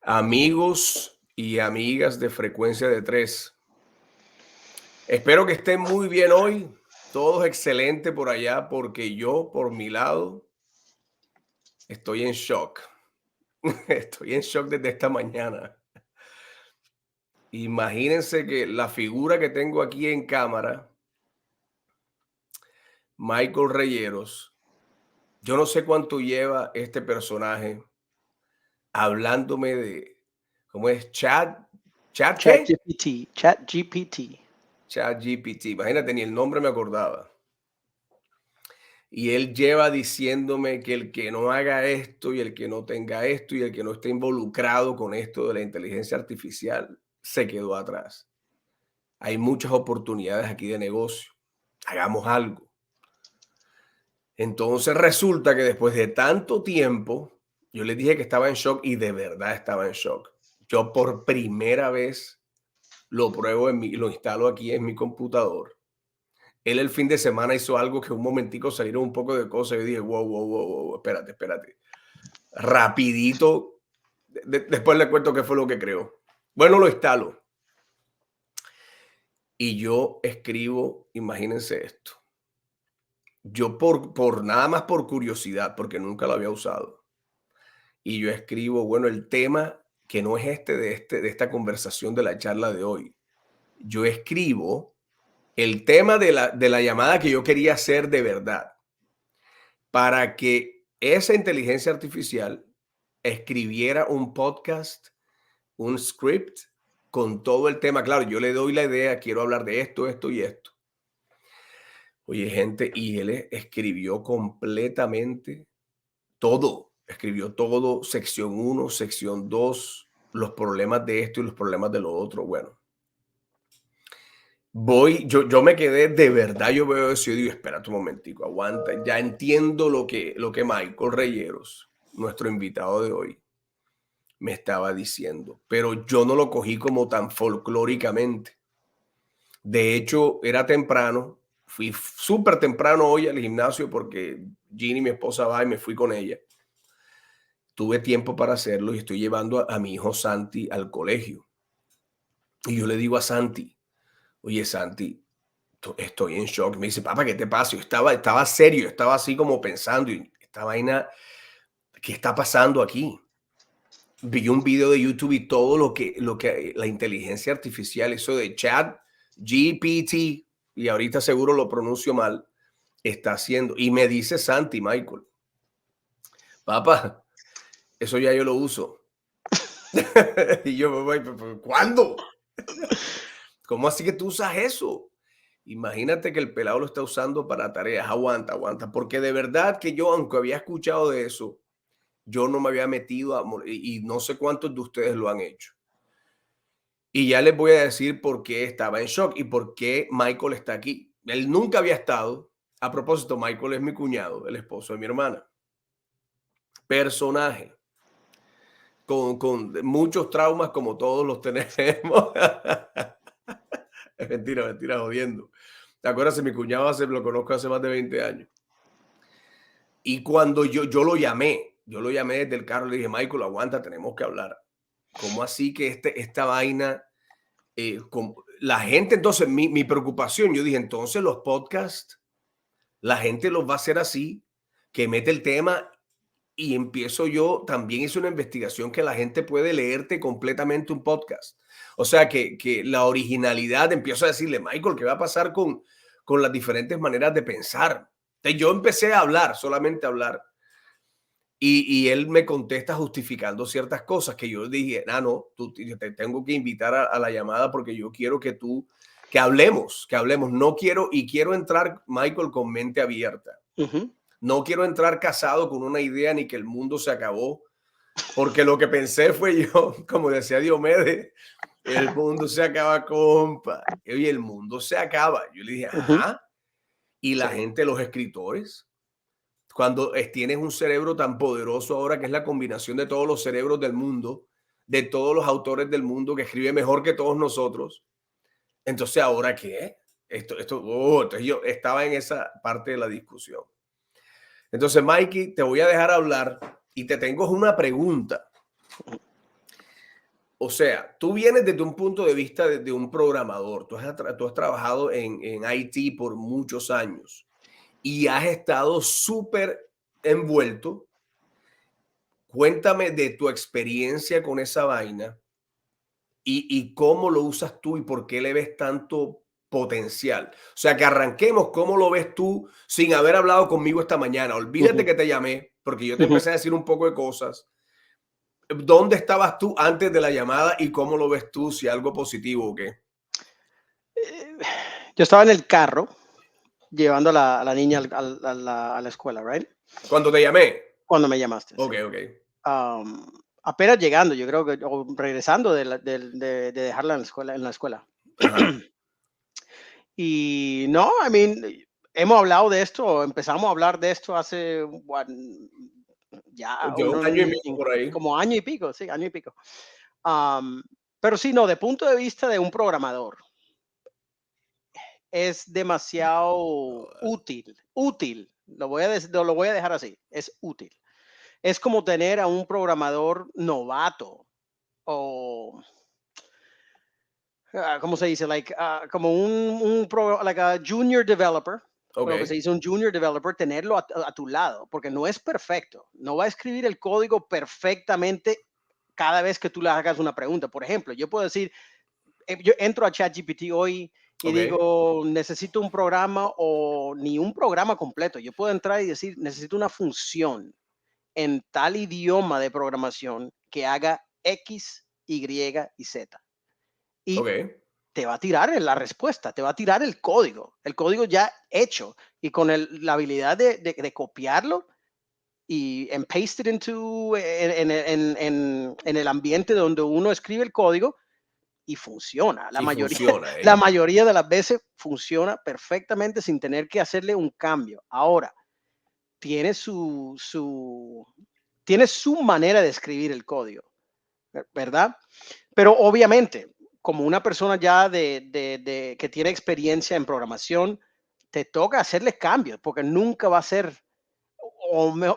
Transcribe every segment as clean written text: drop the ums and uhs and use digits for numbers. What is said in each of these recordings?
Amigos y amigas de Frecuencia de Tres. Espero que estén muy bien hoy. Todos excelente por allá porque yo, por mi lado, estoy en shock. Estoy en shock desde esta mañana. Imagínense que la figura que tengo aquí en cámara, Michael Reyeros, yo no sé cuánto lleva este personaje hablándome de, ¿cómo es? ¿Chat qué? ChatGPT. Chat GPT. Imagínate, ni el nombre me acordaba. Y él lleva diciéndome que el que no haga esto y el que no tenga esto y el que no esté involucrado con esto de la inteligencia artificial se quedó atrás. Hay muchas oportunidades aquí de negocio. Hagamos algo. Entonces resulta que después de tanto tiempo, yo les dije que estaba en shock y de verdad estaba en shock. Yo por primera vez lo pruebo lo instalo aquí en mi computador. Él el fin de semana hizo algo que un momentico salieron un poco de cosas. Yo dije, wow, espérate. Rapidito. Después le cuento qué fue lo que creó. Bueno, lo instalo. Y yo escribo, imagínense esto. Yo por nada más por curiosidad, porque nunca lo había usado. Y yo escribo, bueno, el tema que no es de esta conversación de la charla de hoy. Yo escribo el tema de la llamada que yo quería hacer de verdad, para que esa inteligencia artificial escribiera un podcast, un script con todo el tema. Claro, yo le doy la idea, quiero hablar de esto y esto. Oye, gente, y él escribió completamente todo. Escribió todo, sección uno, sección 2, los problemas de esto y los problemas de lo otro. Bueno, yo me quedé de verdad, yo veo eso y digo, espérate un momentico, aguanta, ya entiendo lo que Michael Reyeros, nuestro invitado de hoy, me estaba diciendo, pero yo no lo cogí como tan folclóricamente. De hecho, era temprano, fui súper temprano hoy al gimnasio porque Ginny, mi esposa, va y me fui con ella. Tuve tiempo para hacerlo y estoy llevando a mi hijo Santi al colegio. Y yo le digo a Santi, oye Santi, estoy en shock. Me dice, papá, ¿qué te pasa? Yo estaba serio, estaba así como pensando, y esta vaina, ¿qué está pasando aquí? Vi un video de YouTube y todo lo que la inteligencia artificial, eso de chat, GPT, y ahorita seguro lo pronuncio mal, está haciendo. Y me dice Santi, Michael, papá, eso ya yo lo uso. Y yo, ¿cuándo? ¿Cómo así que tú usas eso? Imagínate que el pelado lo está usando para tareas. Aguanta, porque de verdad que yo, aunque había escuchado de eso, yo no me había metido y no sé cuántos de ustedes lo han hecho. Y ya les voy a decir por qué estaba en shock y por qué Michael está aquí. Él nunca había estado. A propósito, Michael es mi cuñado, el esposo de mi hermana. Personaje con muchos traumas como todos los tenemos. Es mentira, jodiendo. ¿Te acuerdas? Mi cuñado lo conozco hace más de 20 años. Y cuando yo lo llamé desde el carro, le dije, Michael, aguanta, tenemos que hablar. ¿Cómo así que esta vaina, la gente, entonces, mi preocupación, yo dije, entonces los podcasts, la gente los va a hacer así, que mete el tema y empiezo yo, también hice una investigación que la gente puede leerte completamente un podcast. O sea, que la originalidad, empiezo a decirle, Michael, ¿qué va a pasar con las diferentes maneras de pensar? Entonces, yo empecé a hablar, solamente a hablar, y él me contesta justificando ciertas cosas que yo dije, no, te tengo que invitar a la llamada porque yo quiero que hablemos, no quiero, y quiero entrar, Michael, con mente abierta. Ujú. No quiero entrar casado con una idea ni que el mundo se acabó, porque lo que pensé fue yo, como decía Diomedes, el mundo se acaba, compa. Oye, el mundo se acaba. Yo le dije, Ujú. ajá. Y la Sí. gente, los escritores, cuando tienes un cerebro tan poderoso ahora que es la combinación de todos los cerebros del mundo, de todos los autores del mundo que escribe mejor que todos nosotros, entonces ahora qué? Entonces yo estaba en esa parte de la discusión. Entonces, Mikey, te voy a dejar hablar y te tengo una pregunta. O sea, tú vienes desde un punto de vista de un programador. Tú has trabajado en IT por muchos años y has estado súper envuelto. Cuéntame de tu experiencia con esa vaina y cómo lo usas tú y por qué le ves tanto potencial. O sea, que arranquemos, ¿cómo lo ves tú sin haber hablado conmigo esta mañana? Olvídate Ujú, que te llamé, porque yo te ujú. empecé a decir un poco de cosas. ¿Dónde estabas tú antes de la llamada y cómo lo ves tú? Si algo positivo o qué. Eh, Yo estaba en el carro llevando a la niña a la escuela, ¿right? Cuando te llamé. Cuando me llamaste, Ok, sí. ok. Am, Apenas llegando, yo creo que, o regresando de dejarla en la escuela. Ajá. Y no, I mean, hemos hablado de esto, empezamos a hablar de esto hace ya De un año y pico por ahí. como año y pico, sí, año y pico. Am, pero sí, no, de punto de vista de un programador, es demasiado útil, lo voy a dejar así, es útil. Es como tener a un programador novato o, ¿cómo se dice? Como like a junior developer, Ok. lo que se dice un junior developer, tenerlo a tu lado, porque no es perfecto. No va a escribir el código perfectamente cada vez que tú le hagas una pregunta. Por ejemplo, yo puedo decir, yo entro a ChatGPT hoy y Ok. digo, necesito un programa o ni un programa completo. Yo puedo entrar y decir, necesito una función en tal idioma de programación que haga X, Y y Z. Y Ok. te va a tirar la respuesta, te va a tirar el código ya hecho y con la habilidad de copiarlo y en paste it into en el ambiente donde uno escribe el código y funciona. Y funciona, La ¿eh? mayoría de las veces funciona perfectamente sin tener que hacerle un cambio. Ahora, tiene tiene su manera de escribir el código, ¿verdad? Pero obviamente, como una persona ya que tiene experiencia en programación, te toca hacerle cambios porque nunca va a ser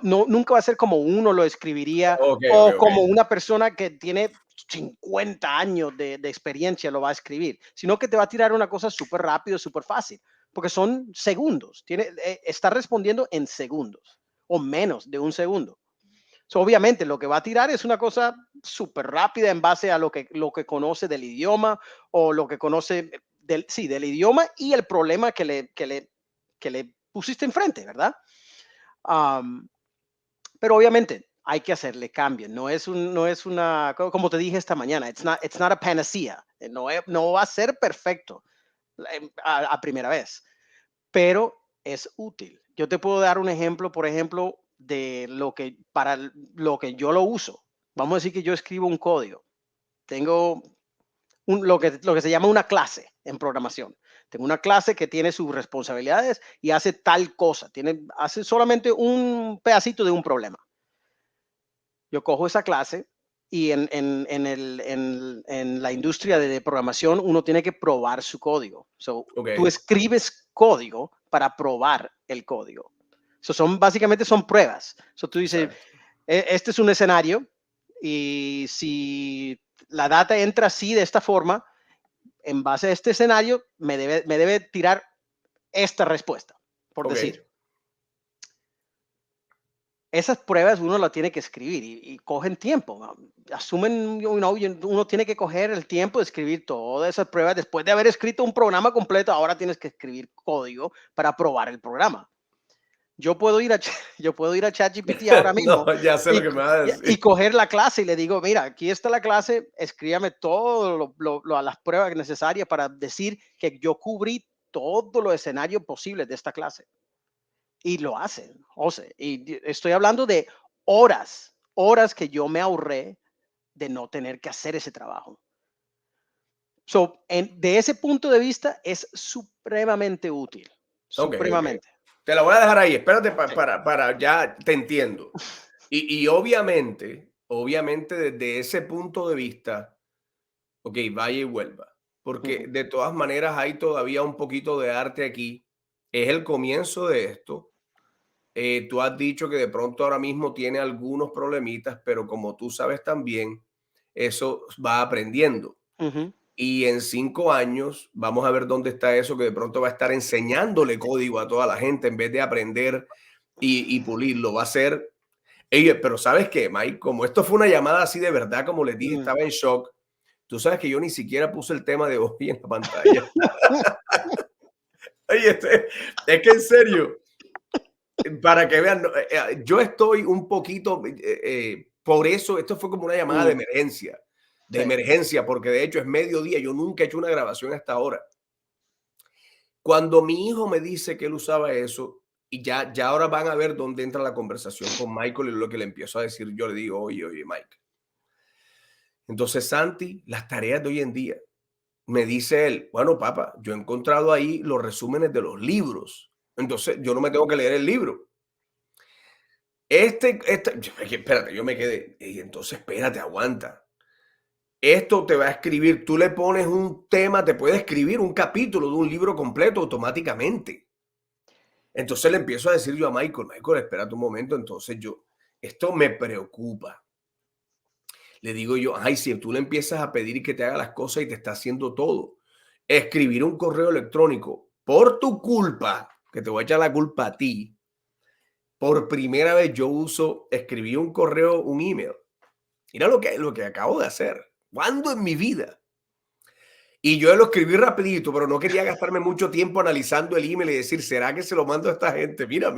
no, nunca va a ser como uno lo escribiría Ok, ok, o ok. como una persona que tiene 50 años de experiencia lo va a escribir, sino que te va a tirar una cosa súper rápido, súper fácil, porque son segundos. Está respondiendo en segundos o menos de un segundo. So, obviamente, lo que va a tirar es una cosa súper rápida en base a lo que conoce del idioma o lo que conoce sí, del idioma y el problema que le pusiste enfrente, ¿verdad? Um, pero obviamente hay que hacerle cambios. No es una, como te dije esta mañana, it's not a panacea. No va a ser perfecto a primera vez, pero es útil. Yo te puedo dar un ejemplo, por ejemplo, de para lo que yo lo uso. Vamos a decir que yo escribo un código. Tengo lo que se llama una clase en programación. Tengo una clase que tiene sus responsabilidades y hace tal cosa. Hace solamente un pedacito de un problema. Yo cojo esa clase y en la industria de programación uno tiene que probar su código. So, Ok. tú escribes código para probar el código. Básicamente son pruebas. So, tú dices, Exacto. Este es un escenario y si la data entra así de esta forma, en base a este escenario, me debe tirar esta respuesta, por Ok. decir. Esas pruebas uno las tiene que escribir y cogen tiempo. Asumen, uno tiene que coger el tiempo de escribir todas esas pruebas. Después de haber escrito un programa completo, ahora tienes que escribir código para probar el programa. Yo puedo ir a, yo puedo ir a ChatGPT ahora No, mismo ya sé lo y, que me vas a y decir. coger la clase y le digo, mira, aquí está la clase, escríbame todo las pruebas necesarias para decir que yo cubrí todos los escenarios posibles de esta clase. Y lo hacen, José. Y estoy hablando de horas que yo me ahorré de no tener que hacer ese trabajo. De ese punto de vista es supremamente útil, Ok, ok. supremamente. Te la voy a dejar ahí. Espérate Sí. para ya te entiendo. Y obviamente desde ese punto de vista, ok, vaya y vuelva. Porque Ujú, de todas maneras hay todavía un poquito de arte aquí. Es el comienzo de esto. Tú has dicho que de pronto ahora mismo tiene algunos problemitas, pero como tú sabes también, eso va aprendiendo. Ujú. Y en 5 años vamos a ver dónde está eso que de pronto va a estar enseñándole código a toda la gente en vez de aprender y pulirlo. Va a ser, oye, pero ¿sabes qué, Mike? Como esto fue una llamada así de verdad, como les dije, Mm. estaba en shock. Tú sabes que yo ni siquiera puse el tema de hoy en la pantalla. Oye, es que en serio, para que vean, no, yo estoy un poquito, por eso esto fue como una llamada Mm. de Sí. emergencia, porque de hecho es mediodía, yo nunca he hecho una grabación hasta ahora. Cuando mi hijo me dice que él usaba eso, y ya ahora van a ver dónde entra la conversación con Michael y lo que le empiezo a decir, yo le digo, oye, Mike. Entonces, Santi, las tareas de hoy en día, me dice él, bueno, papá, yo he encontrado ahí los resúmenes de los libros. Entonces, yo no me tengo que leer el libro. Espérate, yo me quedé. Y entonces, espérate, aguanta. Esto te va a escribir, tú le pones un tema, te puede escribir un capítulo de un libro completo automáticamente. Entonces le empiezo a decir yo a Michael, espérate un momento, entonces esto me preocupa. Le digo yo, ay, si tú le empiezas a pedir que te haga las cosas y te está haciendo todo, escribir un correo electrónico por tu culpa, que te voy a echar la culpa a ti, por primera vez escribí un correo, un email. Mira lo que acabo de hacer. ¿Cuándo en mi vida? Y yo lo escribí rapidito, pero no quería gastarme mucho tiempo analizando el email y decir, ¿será que se lo mando a esta gente? Mira,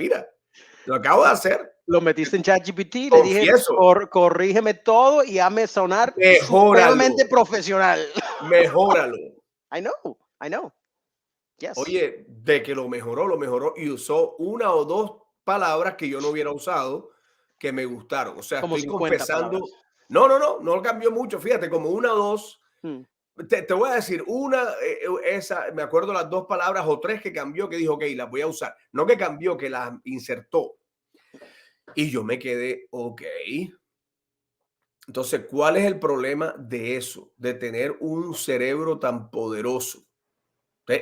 lo acabo de hacer. Lo metiste en ChatGPT, le dije, Confieso, corrígeme todo y hazme sonar mejóralo, supremamente profesional. mejóralo. I know. Yes. Oye, de que lo mejoró y usó una o dos palabras que yo no hubiera usado que me gustaron. O sea, Como estoy 50 palabras. confesando. No cambió mucho. Fíjate, como una o dos. Mm. Te voy a decir, me acuerdo las dos palabras o tres que cambió, que dijo, ok, las voy a usar. No que cambió, que las insertó. Y yo me quedé, ok. Entonces, ¿cuál es el problema de eso? De tener un cerebro tan poderoso.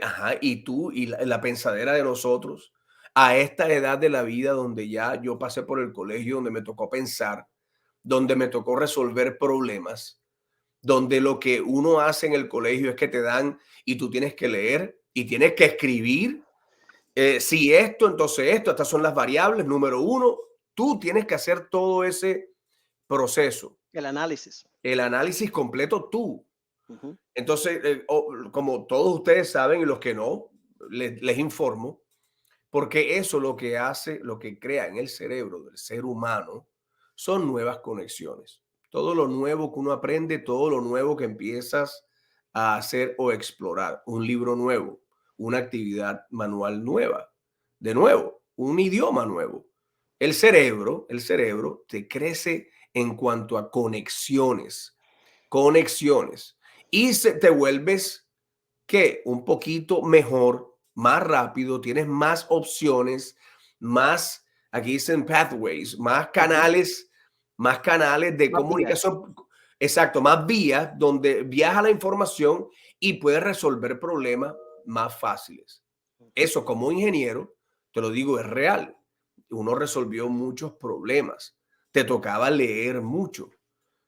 Ajá, y tú y la pensadera de nosotros, a esta edad de la vida donde ya yo pasé por el colegio, donde me tocó pensar, donde me tocó resolver problemas, donde lo que uno hace en el colegio es que te dan y tú tienes que leer y tienes que escribir. Si esto, entonces esto, estas son las variables. Número uno, tú tienes que hacer todo ese proceso, El análisis. el análisis completo tú. Ujú. Entonces, como todos ustedes saben y los que no, les informo, porque eso lo que hace, lo que crea en el cerebro del ser humano son nuevas conexiones. Todo lo nuevo que uno aprende, todo lo nuevo que empiezas a hacer o explorar, un libro nuevo, una actividad manual nueva, de nuevo, un idioma nuevo. El cerebro te crece en cuanto a conexiones y te vuelves que un poquito mejor, más rápido, tienes más opciones, más, aquí dicen pathways, Ujú. más canales de Más vías. comunicación, exacto, más vías donde viaja la información y puedes resolver problemas más fáciles. Ujú. Eso como ingeniero, te lo digo, es real. Uno resolvió muchos problemas. Te tocaba leer mucho.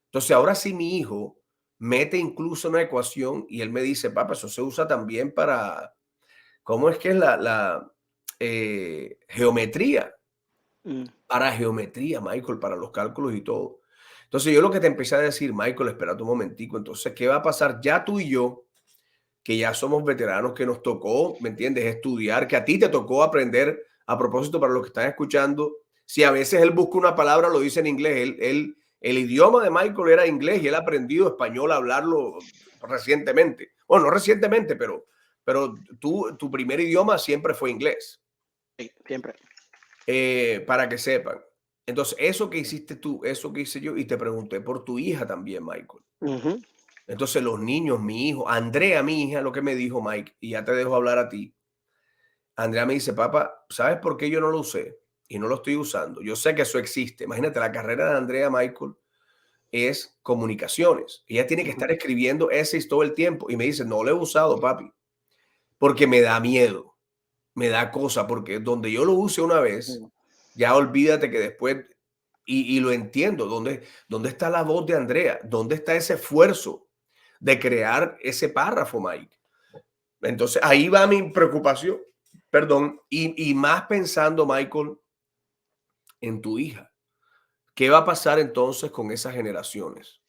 Entonces, ahora sí mi hijo mete incluso una ecuación y él me dice, papá, eso se usa también para, ¿cómo es que es geometría? Mm. Para geometría, Michael, para los cálculos y todo. Entonces, yo lo que te empecé a decir, Michael, espérate un momentico. Entonces, ¿qué va a pasar? Ya tú y yo, que ya somos veteranos, que nos tocó, ¿me entiendes? Estudiar, que a ti te tocó aprender, a propósito, para los que están escuchando, si a veces él busca una palabra, lo dice en inglés, el idioma de Michael era inglés y él ha aprendido español a hablarlo recientemente. Bueno, no recientemente, pero tu primer idioma siempre fue inglés, Sí, siempre. para que sepan. Entonces, eso que hiciste tú, eso que hice yo, y te pregunté por tu hija también, Michael. Ujú. Entonces los niños, mi hijo, Andrea, mi hija, lo que me dijo Mike, y ya te dejo hablar a ti. Andrea me dice, papá, ¿sabes por qué yo no lo usé? Y no lo estoy usando. Yo sé que eso existe. Imagínate, la carrera de Andrea Michael es comunicaciones. Ella tiene que Ujú. estar escribiendo essays todo el tiempo. Y me dice, no lo he usado, papi, porque me da miedo, me da cosa, porque donde yo lo use una vez, Ujú. ya olvídate que después Y lo entiendo. ¿Dónde está la voz de Andrea? ¿Dónde está ese esfuerzo de crear ese párrafo, Mike? Entonces, ahí va mi preocupación, perdón, y más pensando, Michael, en tu hija. ¿Qué va a pasar entonces con esas generaciones?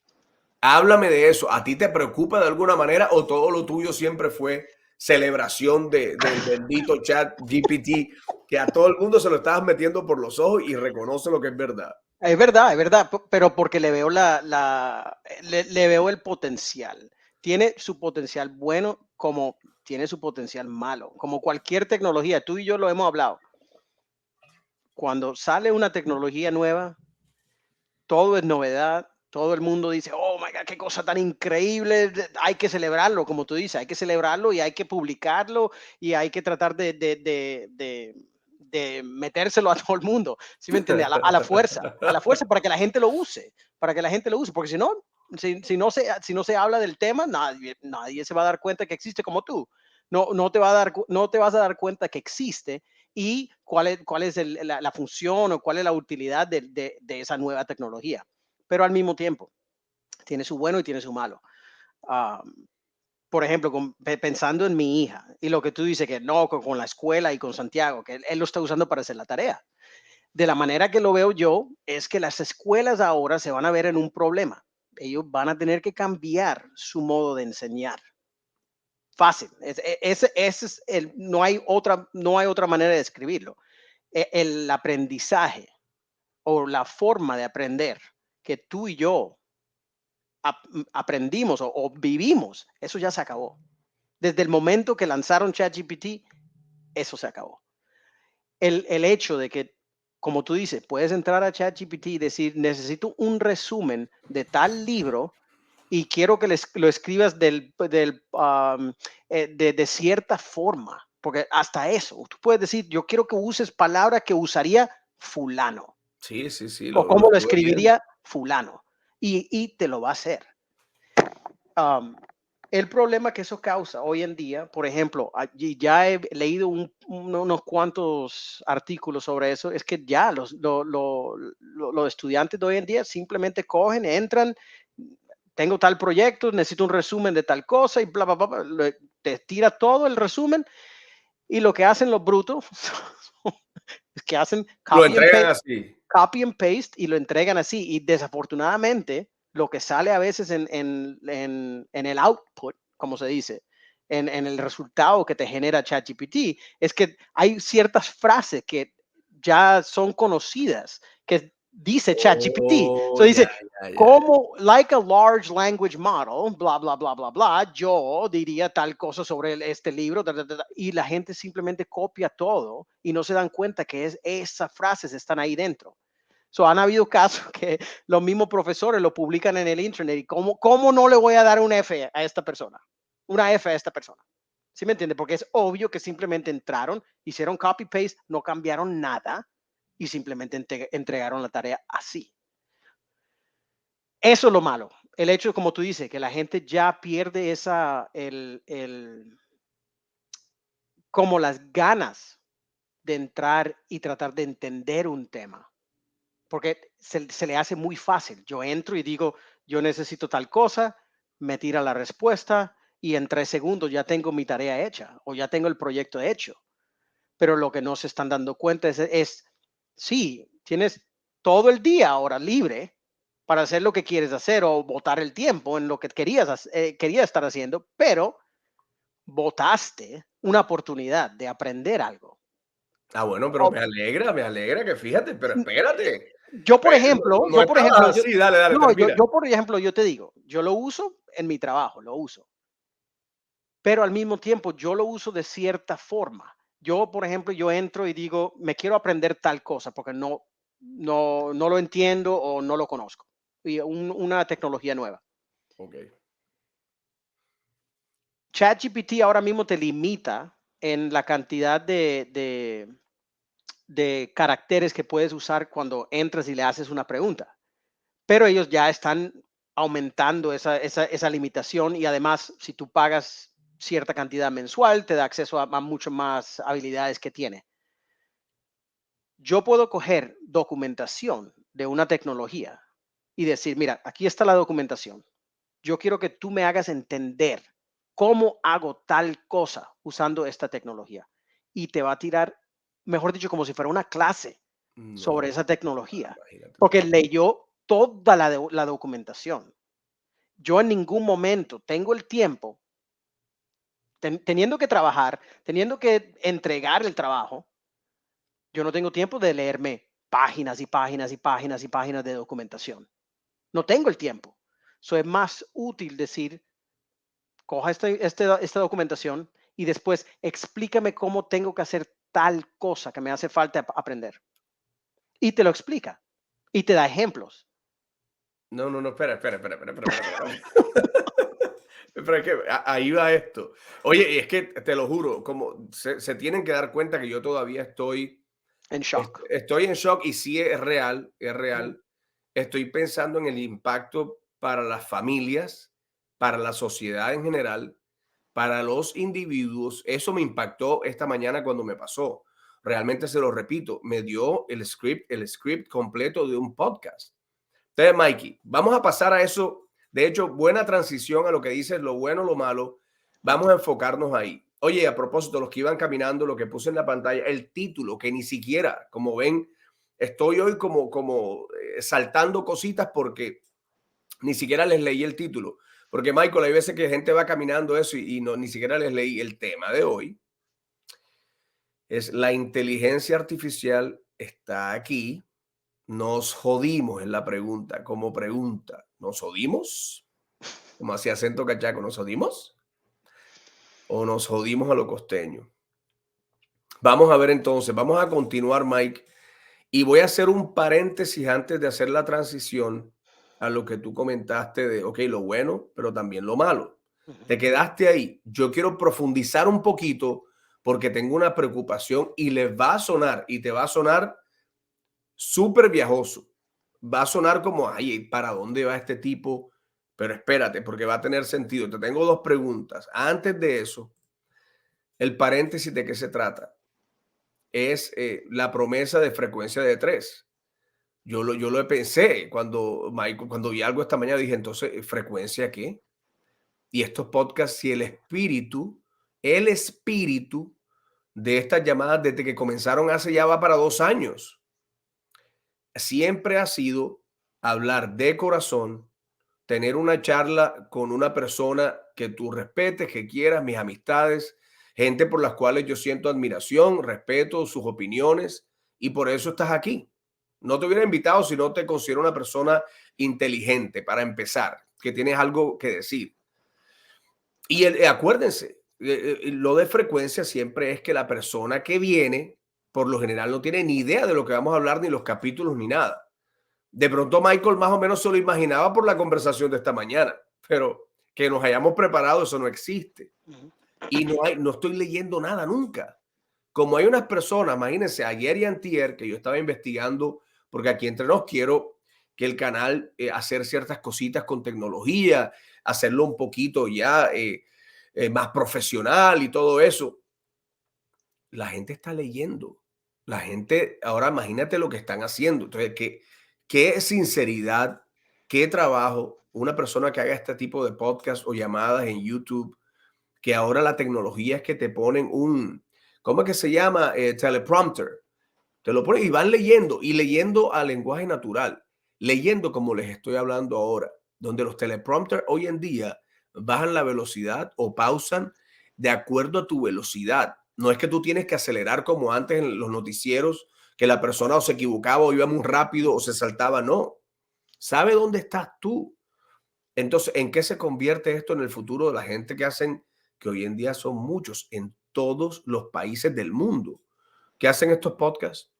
Háblame de eso. ¿A ti te preocupa de alguna manera o todo lo tuyo siempre fue celebración del bendito chat GPT que a todo el mundo se lo estabas metiendo por los ojos y reconoce lo que es verdad? Es verdad, pero porque le veo le veo el potencial. Tiene su potencial bueno como tiene su potencial malo. Como cualquier tecnología, tú y yo lo hemos hablado. Cuando sale una tecnología nueva, todo es novedad. Todo el mundo dice, oh my God, qué cosa tan increíble. Hay que celebrarlo, como tú dices, hay que celebrarlo y hay que publicarlo y hay que tratar de metérselo a todo el mundo. ¿Sí me entiende? A la fuerza para que la gente lo use, para que la gente lo use, porque si no, si no se habla del tema, nadie se va a dar cuenta que existe como tú. No te vas a dar cuenta que existe y cuál es la función o cuál es la utilidad de esa nueva tecnología. Pero al mismo tiempo, tiene su bueno y tiene su malo. Um, por ejemplo, pensando en mi hija y lo que tú dices que no, con la escuela y con Santiago, que él lo está usando para hacer la tarea. De la manera que lo veo yo, es que las escuelas ahora se van a ver en un problema. Ellos van a tener que cambiar su modo de enseñar. Fácil. Ese es no hay otra manera de describirlo. El aprendizaje o la forma de aprender que tú y yo aprendimos o vivimos, eso ya se acabó. Desde el momento que lanzaron ChatGPT, eso se acabó. El hecho de que, como tú dices, puedes entrar a ChatGPT y decir, necesito un resumen de tal libro y quiero que lo escribas de cierta forma, porque hasta eso, tú puedes decir, yo quiero que uses palabras que usaría fulano Sí, sí, sí, o lo cómo lo estuve viendo. escribiría fulano y te lo va a hacer. Um, el problema que eso causa hoy en día, por ejemplo, y ya he leído unos cuantos artículos sobre eso, es que ya los estudiantes de hoy en día simplemente cogen, entran, tengo tal proyecto, necesito un resumen de tal cosa y bla, bla, bla, bla, te tira todo el resumen y lo que hacen los brutos es que hacen Lo entregan así. copy and paste y lo entregan así. Y desafortunadamente, lo que sale a veces en el output, como se dice, en el resultado que te genera ChatGPT, es que hay ciertas frases que ya son conocidas, que dice ChatGPT. Oh, So ya, dice, ya, ya. como, like a large language model, bla, bla, bla, bla, bla, yo diría tal cosa sobre este libro, y la gente simplemente copia todo y no se dan cuenta que esas frases están ahí dentro. So, han habido casos que los mismos profesores lo publican en el internet y cómo no le voy a dar una F a esta persona, una F a esta persona. ¿Sí me entiende? Porque es obvio que simplemente entraron, hicieron copy-paste, no cambiaron nada y simplemente entregaron la tarea así. Eso es lo malo. El hecho, como tú dices, que la gente ya pierde como las ganas de entrar y tratar de entender un tema, porque se le hace muy fácil. Yo entro y digo, yo necesito tal cosa, me tira la respuesta y en 3 segundos ya tengo mi tarea hecha o ya tengo el proyecto hecho. Pero lo que no se están dando cuenta sí, tienes todo el día ahora libre para hacer lo que quieres hacer o botar el tiempo en lo que querías estar haciendo, pero botaste una oportunidad de aprender algo. Ah, bueno, pero O- me alegra que fíjate, pero espérate. Yo, por No, ejemplo, no estabas así, dale, dale, no, termina. yo, por ejemplo, yo te digo, yo lo uso en mi trabajo, lo uso, pero al mismo tiempo yo lo uso de cierta forma. Yo, por ejemplo, yo entro y digo, me quiero aprender tal cosa porque no lo entiendo o no lo conozco. Y una tecnología nueva. Ok. ChatGPT ahora mismo te limita en la cantidad de caracteres que puedes usar cuando entras y le haces una pregunta. Pero ellos ya están aumentando esa limitación y además, si tú pagas cierta cantidad mensual, te da acceso a mucho más habilidades que tiene. Yo puedo coger documentación de una tecnología y decir, mira, aquí está la documentación. Yo quiero que tú me hagas entender cómo hago tal cosa usando esta tecnología. Y te va a tirar, mejor dicho, como si fuera una clase sobre No, esa tecnología, imagínate tú. porque leyó toda la documentación. Yo en ningún momento tengo el tiempo, teniendo que trabajar, teniendo que entregar el trabajo, yo no tengo tiempo de leerme páginas y páginas y páginas y páginas de documentación. No tengo el tiempo. So, es más útil decir, coja esta documentación y después explícame cómo tengo que hacer tal cosa que me hace falta aprender. Y te lo explica y te da ejemplos. No, no, no, espera. Pero es que ahí va esto. Oye, y es que te lo juro, como se tienen que dar cuenta que yo todavía En shock. estoy en shock y sí es real, es Ujú, real. Estoy pensando en el impacto para las familias, para la sociedad en general, para los individuos. Eso me impactó esta mañana cuando me pasó. Realmente se lo repito, me dio el script completo de un podcast. Entonces, Mikey, vamos a pasar a eso. De hecho, buena transición a lo que dices, lo bueno, lo malo. Vamos a enfocarnos ahí. Oye, a propósito, los que iban caminando, lo que puse en la pantalla, el título, que ni siquiera, como ven, estoy hoy como saltando cositas porque ni siquiera les leí el título. Porque, Michael, hay veces que gente va caminando eso y no, ni siquiera les leí el tema de hoy. Es la inteligencia artificial está aquí. Nos jodimos en la pregunta, como pregunta. ¿Nos jodimos? Como hacía acento cachaco, ¿nos jodimos? ¿O nos jodimos a lo costeño? Vamos a ver entonces, vamos a continuar, Mike, y voy a hacer un paréntesis antes de hacer la transición a lo que tú comentaste de, ok, lo bueno, pero también lo malo. ujú. Te quedaste ahí. Yo quiero profundizar un poquito porque tengo una preocupación y les va a sonar y te va a sonar súper viajoso. Va a sonar como, ay, ¿para dónde va este tipo? Pero espérate, porque va a tener sentido. Te tengo dos preguntas. Antes de eso, el paréntesis de qué se trata es la promesa de frecuencia de 3. Yo lo pensé cuando, Michael, cuando vi algo esta mañana, dije, entonces, ¿frecuencia qué? Y estos podcasts, si el espíritu de estas llamadas desde que comenzaron hace ya va para 2 años, siempre ha sido hablar de corazón, tener una charla con una persona que tú respetes, que quieras, mis amistades, gente por las cuales yo siento admiración, respeto sus opiniones y por eso estás aquí. No te hubiera invitado si no te considero una persona inteligente para empezar, que tienes algo que decir. Y acuérdense, lo de frecuencia siempre es que la persona que viene, por lo general, no tiene ni idea de lo que vamos a hablar, ni los capítulos, ni nada. De pronto Michael más o menos se lo imaginaba por la conversación de esta mañana, pero que nos hayamos preparado, eso no existe. Ujú. Y no estoy leyendo nada nunca. Como hay unas personas, imagínense, ayer y antier, que yo estaba investigando, porque aquí entre nos quiero que el canal hacer ciertas cositas con tecnología, hacerlo un poquito ya más profesional y todo eso. La gente está leyendo. La gente, ahora imagínate lo que están haciendo. Entonces, qué sinceridad, qué trabajo una persona que haga este tipo de podcast o llamadas en YouTube, que ahora la tecnología es que te ponen ¿cómo es que se llama? Teleprompter. Te lo ponen y van leyendo y leyendo a lenguaje natural, leyendo como les estoy hablando ahora, donde los teleprompters hoy en día bajan la velocidad o pausan de acuerdo a tu velocidad. No es que tú tienes que acelerar como antes en los noticieros, que la persona o se equivocaba o iba muy rápido o se saltaba. No, sabe dónde estás tú. Entonces, ¿en qué se convierte esto en el futuro de la gente que hoy en día son muchos en todos los países del mundo, que hacen estos podcasts?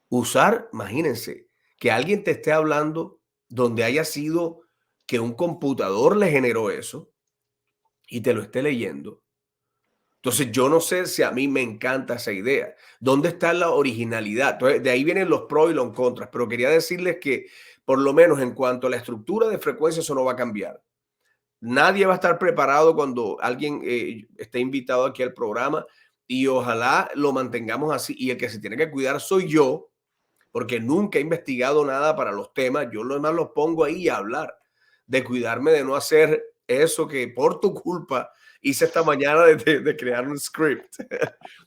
Usar, imagínense, que alguien te esté hablando donde haya sido que un computador le generó eso y te lo esté leyendo. Entonces, yo no sé si a mí me encanta esa idea. ¿Dónde está la originalidad? Entonces, de ahí vienen los pros y los contras, pero quería decirles que por lo menos en cuanto a la estructura de frecuencia, eso no va a cambiar. Nadie va a estar preparado cuando alguien esté invitado aquí al programa y ojalá lo mantengamos así. Y el que se tiene que cuidar soy yo, porque nunca he investigado nada para los temas. Yo lo demás los pongo ahí a hablar, de cuidarme de no hacer eso que por tu culpa hice esta mañana de crear un script.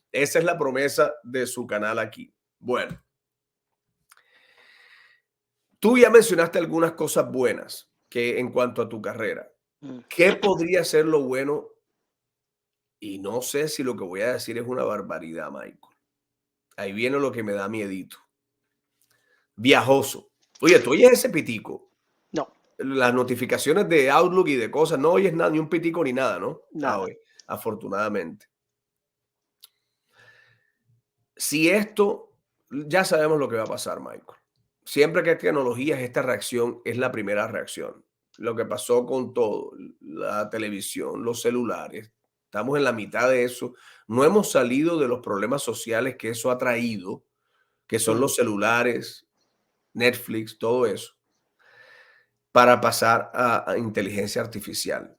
Esa es la promesa de su canal aquí. Bueno, tú ya mencionaste algunas cosas buenas que en cuanto a tu carrera. Mm. ¿Qué podría ser lo bueno? Y no sé si lo que voy a decir es una barbaridad, Michael. Ahí viene lo que me da miedito. Viajoso. Oye, tú oyes ese pitico. No, Las notificaciones de Outlook y de cosas, no oyes nada, ni un pitico ni nada, ¿no? Ah, nada. oye, afortunadamente. Si esto, ya sabemos lo que va a pasar, Michael. Siempre que hay tecnologías, esta reacción es la primera reacción. Lo que pasó con todo, la televisión, los celulares, estamos en la mitad de eso. No hemos salido de los problemas sociales que eso ha traído, que son Ujú, los celulares, Netflix, todo eso, para pasar a inteligencia artificial.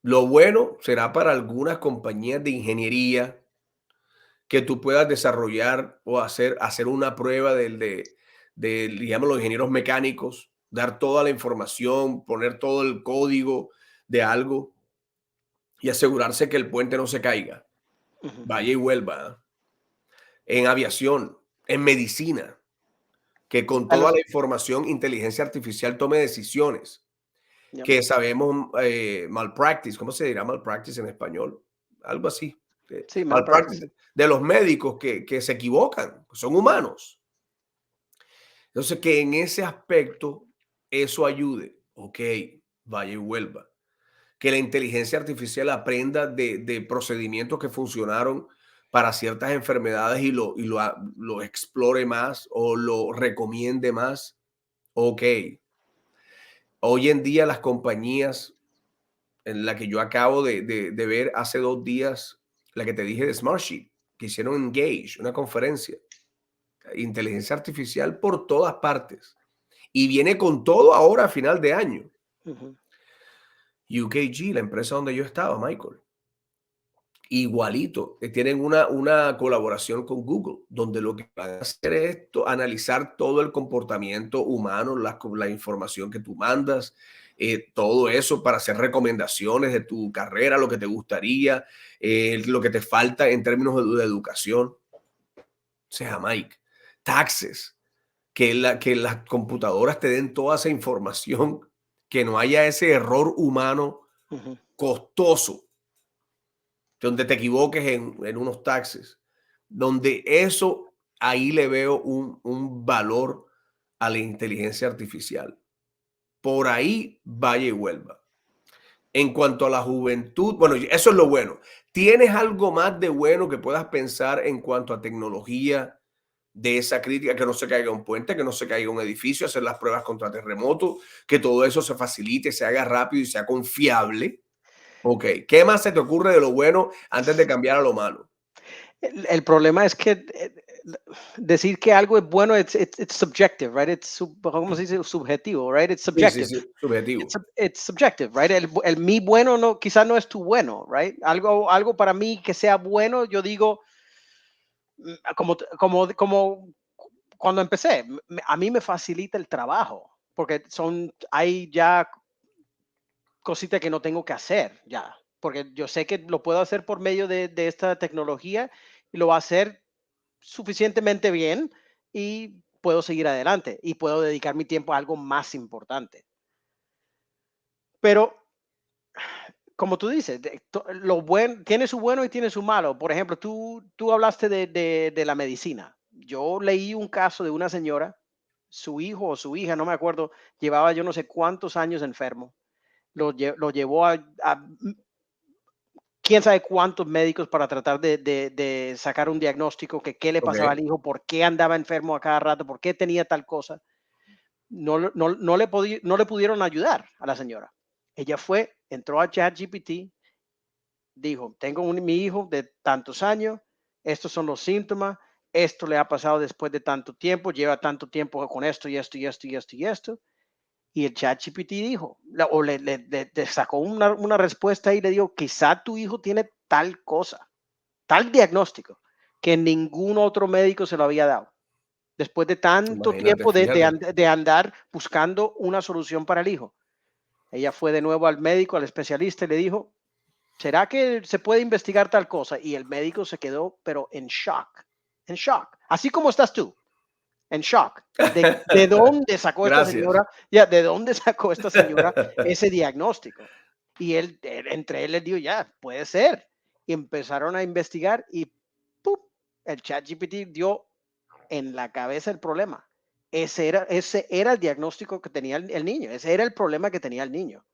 Lo bueno será para algunas compañías de ingeniería que tú puedas desarrollar o hacer una prueba digamos, los ingenieros mecánicos, dar toda la información, poner todo el código de algo y asegurarse que el puente no se caiga, ujú. vaya y vuelva. ¿Ah? En aviación, en medicina, que con A toda los- la información, inteligencia artificial tome decisiones, ya. que sabemos malpractice, ¿cómo se dirá malpractice en español? Algo así. Sí, malpractice. Malpractice de los médicos que se equivocan, son Ujú, humanos. Entonces, que en ese aspecto eso ayude, ok, vaya y vuelva. Que la inteligencia artificial aprenda de procedimientos que funcionaron para ciertas enfermedades lo explore más o lo recomiende más, ok. Hoy en día las compañías en la que yo acabo de ver hace 2 días, la que te dije de Smartsheet, que hicieron Engage, una conferencia, inteligencia artificial por todas partes. Y viene con todo ahora a final de año. ujú. UKG, la empresa donde yo estaba, Michael, igualito, tienen una colaboración con Google, donde lo que van a hacer es esto, analizar todo el comportamiento humano, la información que tú mandas, todo eso para hacer recomendaciones de tu carrera, lo que te gustaría, lo que te falta en términos de educación. O sea, Mike, taxes, que las computadoras te den toda esa información, que no haya ese error humano Ujú. costoso, donde te equivoques en unos taxes, donde eso, ahí le veo un valor a la inteligencia artificial. Por ahí vaya y vuelva. En cuanto a la juventud, bueno, eso es lo bueno. ¿Tienes algo más de bueno que puedas pensar en cuanto a tecnología de esa crítica, que no se caiga un puente, que no se caiga un edificio, hacer las pruebas contra terremotos, que todo eso se facilite, se haga rápido y sea confiable? Ok, ¿qué más se te ocurre de lo bueno antes de cambiar a lo malo? El problema es que decir que algo es bueno, it's subjective, right? ¿Cómo se dice? Subjetivo, right? It's Sí, sí, subjective. sí, subjetivo. It's subjective, right? Mi bueno no, quizás no es tu bueno, right? Algo para mí que sea bueno, yo digo, como cuando empecé, a mí me facilita el trabajo, porque hay ya cositas que no tengo que hacer ya, porque yo sé que lo puedo hacer por medio de esta tecnología y lo va a hacer suficientemente bien y puedo seguir adelante y puedo dedicar mi tiempo a algo más importante. Pero como tú dices, lo bueno tiene su bueno y tiene su malo. Por ejemplo, tú hablaste de la medicina. Yo leí un caso de una señora, su hijo o su hija, no me acuerdo, llevaba yo no sé cuántos años enfermo. Lo llevó a quién sabe cuántos médicos para tratar de sacar un diagnóstico, que qué le pasaba al Ok, hijo, por qué andaba enfermo a cada rato, por qué tenía tal cosa. No le pudieron ayudar a la señora. Ella fue, entró a ChatGPT, dijo, tengo mi hijo de tantos años, estos son los síntomas, esto le ha pasado después de tanto tiempo, lleva tanto tiempo con esto y esto y esto y esto y esto. Y el ChatGPT dijo, le sacó una respuesta y le dijo, quizá tu hijo tiene tal cosa, tal diagnóstico, que ningún otro médico se lo había dado. después de tanto Imagínate, tiempo fíjate. de andar buscando una solución para el hijo. Ella fue de nuevo al médico, al especialista, y le dijo, ¿será que se puede investigar tal cosa? Y el médico se quedó, pero en shock, así como estás tú, en shock. De dónde sacó esta Gracias. señora, ya, de dónde sacó esta señora ese diagnóstico. Y entre él les dijo, ya, puede ser. Y empezaron a investigar y ¡pum! El ChatGPT dio en la cabeza el problema. Ese era el diagnóstico que tenía el niño, ese era el problema que tenía el niño.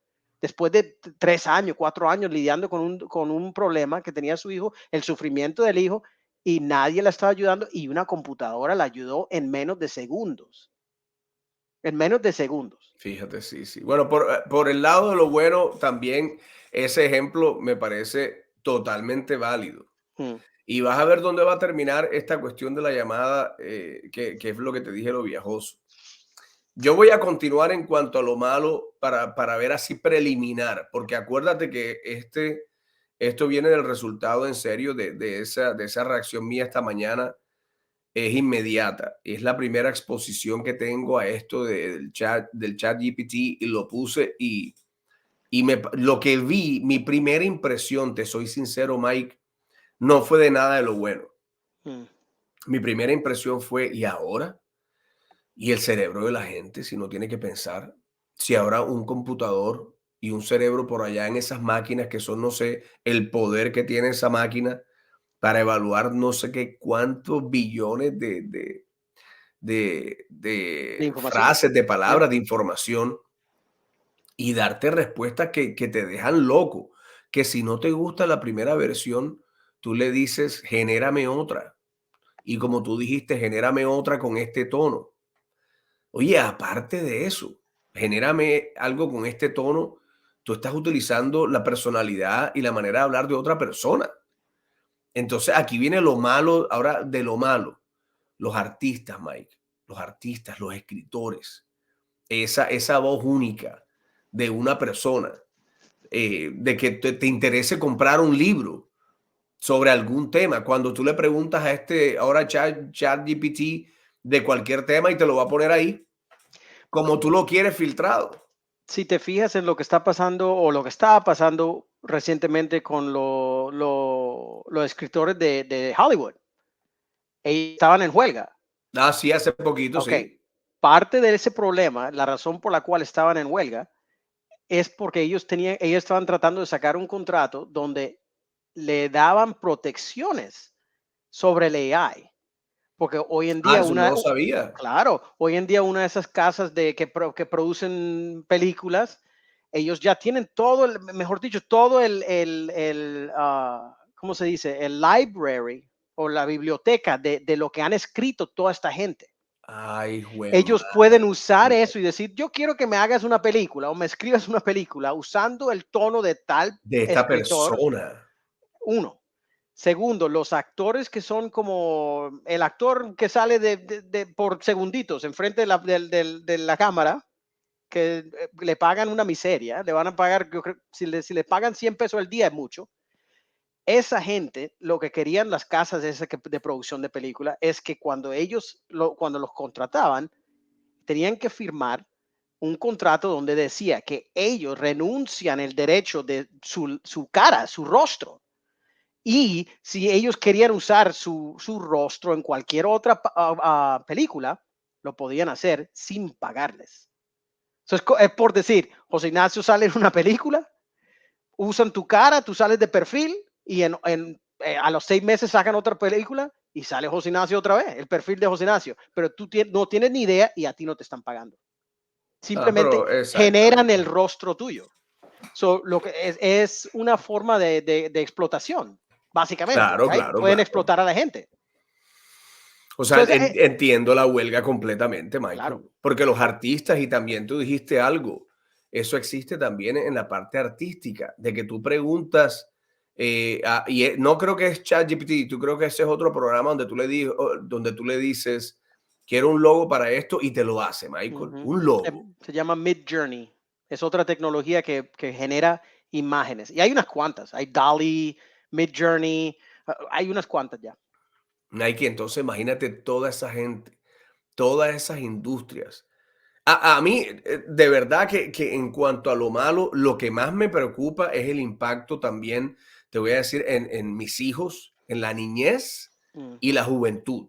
Después de 3 años, 4 años lidiando con un problema que tenía su hijo, el sufrimiento del hijo, y nadie la estaba ayudando, y una computadora la ayudó en menos de segundos. En menos de segundos. Fíjate, sí, sí. Bueno, por el lado de lo bueno, también ese ejemplo me parece totalmente válido. Mm, Y vas a ver dónde va a terminar esta cuestión de la llamada, que es lo que te dije, lo viajoso. Yo voy a continuar en cuanto a lo malo para ver así preliminar, porque acuérdate que esto viene del resultado en serio de esa reacción mía esta mañana. Es inmediata. Es la primera exposición que tengo a esto del chat GPT y lo puse lo que vi, mi primera impresión, te soy sincero, Mike, no fue de nada de lo bueno. mm. Mi primera impresión fue, ¿y ahora? ¿Y el cerebro de la gente si no tiene que pensar? Si ahora un computador y un cerebro por allá en esas máquinas que son, no sé, el poder que tiene esa máquina para evaluar no sé qué cuántos billones De de información. frases, de Ya. palabras, de información y darte respuestas que te dejan loco. Que si no te gusta la primera versión, tú le dices, genérame otra. Y como tú dijiste, genérame otra con este tono. Oye, aparte de eso, genérame algo con este tono. Tú estás utilizando la personalidad y la manera de hablar de otra persona. Entonces aquí viene lo malo, ahora de lo malo. Los artistas, Mike, los artistas, los escritores, esa voz única de una persona, de que te interese comprar un libro sobre algún tema. Cuando tú le preguntas a ahora ChatGPT de cualquier tema y te lo va a poner ahí, como tú lo quieres filtrado. Si te fijas en lo que está pasando o lo que estaba pasando recientemente con los escritores de Hollywood, ellos estaban en huelga. Ah, sí, hace poquito, Ok, sí. parte de ese problema, la razón por la cual estaban en huelga, es porque ellos estaban tratando de sacar un contrato donde le daban protecciones sobre el AI. Porque hoy en Ah, día eso no lo sabía. claro, hoy en día una de esas casas que producen películas, ellos ya tienen todo, mejor dicho, todo ¿cómo se dice? El library o la biblioteca de lo que han escrito toda esta gente. Ay, jue Ellos pueden madre. usar eso y decir, yo quiero que me hagas una película o me escribas una película usando el tono de tal De esta escritor. persona. Uno. Segundo, los actores que son como el actor que sale por segunditos enfrente de la cámara, que le pagan una miseria, le van a pagar, yo creo, si le pagan 100 pesos al día es mucho. Esa gente, lo que querían las casas de producción de película es que cuando los contrataban, tenían que firmar un contrato donde decía que ellos renuncian el derecho de su cara, su rostro, y si ellos querían usar su rostro en cualquier otra película, lo podían hacer sin pagarles. Eso es por decir, José Ignacio sale en una película, usan tu cara, tú sales de perfil y a los 6 meses sacan otra película y sale José Ignacio otra vez, el perfil de José Ignacio, pero tú no tienes ni idea y a ti no te están pagando. Ah, Simplemente pero generan exactamente. el rostro tuyo. Lo que es una forma de explotación, básicamente, Claro, right? claro, Pueden claro. explotar a la gente. O sea, Entonces, entiendo la huelga completamente, Michael, claro, porque los artistas, y también tú dijiste algo, eso existe también en la parte artística, de que tú preguntas, no creo que es ChatGPT, tú creo que ese es otro programa donde tú le dices, quiero un logo para esto y te lo hace, Michael, ujú. un logo. Se llama Midjourney. Es otra tecnología que genera imágenes. Y hay unas cuantas. Hay DALL-E, Midjourney, hay unas cuantas ya. Nike, entonces imagínate toda esa gente todas esas industrias. A mí, de verdad que en cuanto a lo malo, lo que más me preocupa es el impacto también, te voy a decir, en mis hijos, en la niñez y Ujú, la juventud,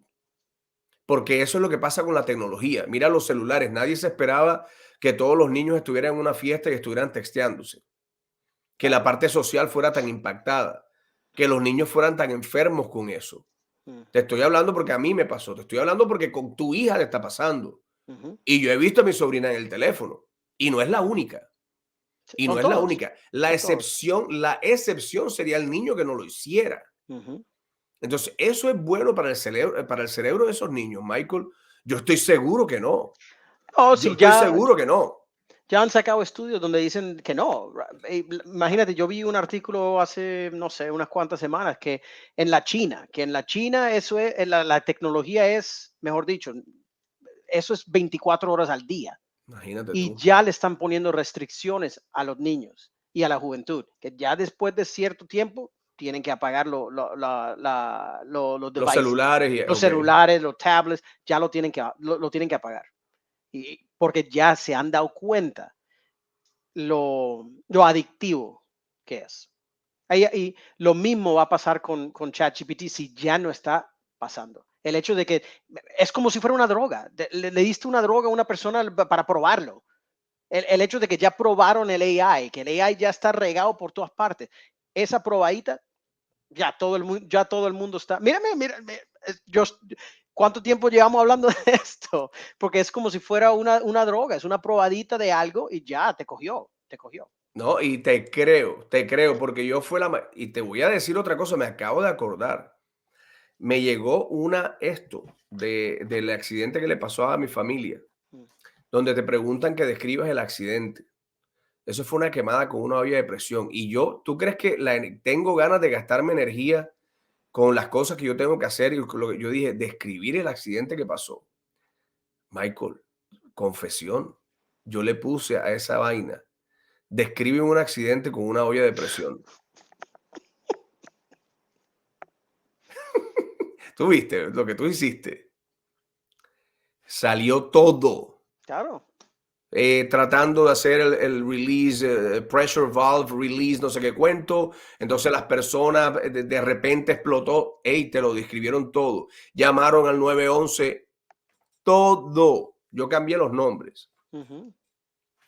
porque eso es lo que pasa con la tecnología. Mira los celulares, nadie se esperaba que todos los niños estuvieran en una fiesta y estuvieran texteándose, que la claro. parte social fuera tan impactada, que los niños fueran tan enfermos con eso. Mm, Te estoy hablando porque a mí me pasó, te estoy hablando porque con tu hija le está pasando. ujú. Y yo he visto a mi sobrina en el teléfono y no es la única. Sí, Y son no es la todos, única. son todos. La excepción sería el niño que no lo hiciera. Ujú. Entonces, ¿eso es bueno para el cerebro de esos niños, Michael? Yo estoy seguro que no. Oh, Yo sí, estoy seguro que no. ya han sacado estudios donde dicen que no. Imagínate, yo vi un artículo hace, no sé, unas cuantas semanas que en la China eso es, la tecnología es, mejor dicho, eso es 24 horas al día Imagínate y tú. ya le están poniendo restricciones a los niños y a la juventud, que ya después de cierto tiempo tienen que apagar los Los devices, celulares y los okey. celulares, los tablets, ya lo tienen que apagar. Y porque ya se han dado cuenta lo adictivo que es. Y lo mismo va a pasar con ChatGPT si ya no está pasando. El hecho de que es como si fuera una droga. Le diste una droga a una persona para probarlo. El hecho de que ya probaron el AI, que el AI ya está regado por todas partes. Esa probadita, ya todo el mundo está. Mírame, mírame. ¿Cuánto tiempo llevamos hablando de esto? Porque es como si fuera una droga, es una probadita de algo y ya te cogió, te cogió. No, y te creo, porque yo fue la ma y te voy a decir otra cosa, me acabo de acordar. Me llegó esto del accidente que le pasó a mi familia, Mm. donde te preguntan que describas el accidente. Eso fue una quemada con una olla de presión. Y yo, ¿tú crees que tengo ganas de gastarme energía con las cosas que yo tengo que hacer? Y con lo que yo dije, describir el accidente que pasó. Michael, confesión. Yo le puse a esa vaina, describe un accidente con una olla de presión. Tú viste lo que tú hiciste. Salió todo. Claro. Tratando de hacer el release, pressure valve release, no sé qué cuento. Entonces las personas de repente explotó. Ey, te lo describieron todo. Llamaron al 911, todo. Yo cambié los nombres Ujú.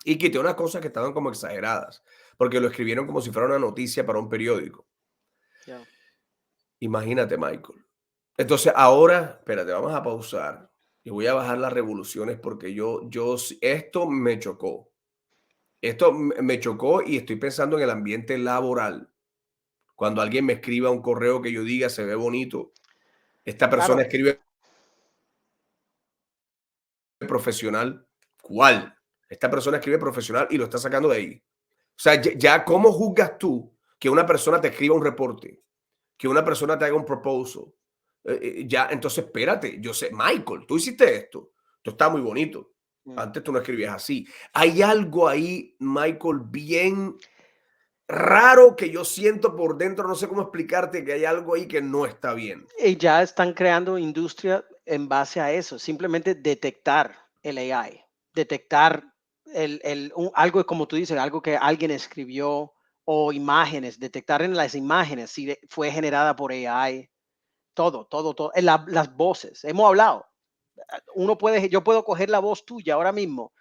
y quité unas cosas que estaban como exageradas, porque lo escribieron como si fuera una noticia para un periódico. Ya. Imagínate, Michael. Entonces ahora, espérate, vamos a pausar y voy a bajar las revoluciones porque esto me chocó. Esto me chocó y estoy pensando en el ambiente laboral. Cuando alguien me escriba un correo que yo diga se ve bonito, esta persona Claro. escribe profesional. ¿Cuál? Esta persona escribe profesional y lo está sacando de ahí. O sea, ya ¿cómo juzgas tú que una persona te escriba un reporte, que una persona te haga un proposal? Ya, entonces espérate, yo sé, Michael, tú hiciste esto, esto está muy bonito. Mm. Antes tú no escribías así. Hay algo ahí, Michael, bien raro que yo siento por dentro, no sé cómo explicarte que hay algo ahí que no está bien. Y ya están creando industria en base a eso, simplemente detectar el AI, detectar algo como tú dices, algo que alguien escribió o imágenes, detectar en las imágenes si fue generada por AI, todo, las voces. Hemos hablado, yo puedo coger la voz tuya ahora mismo,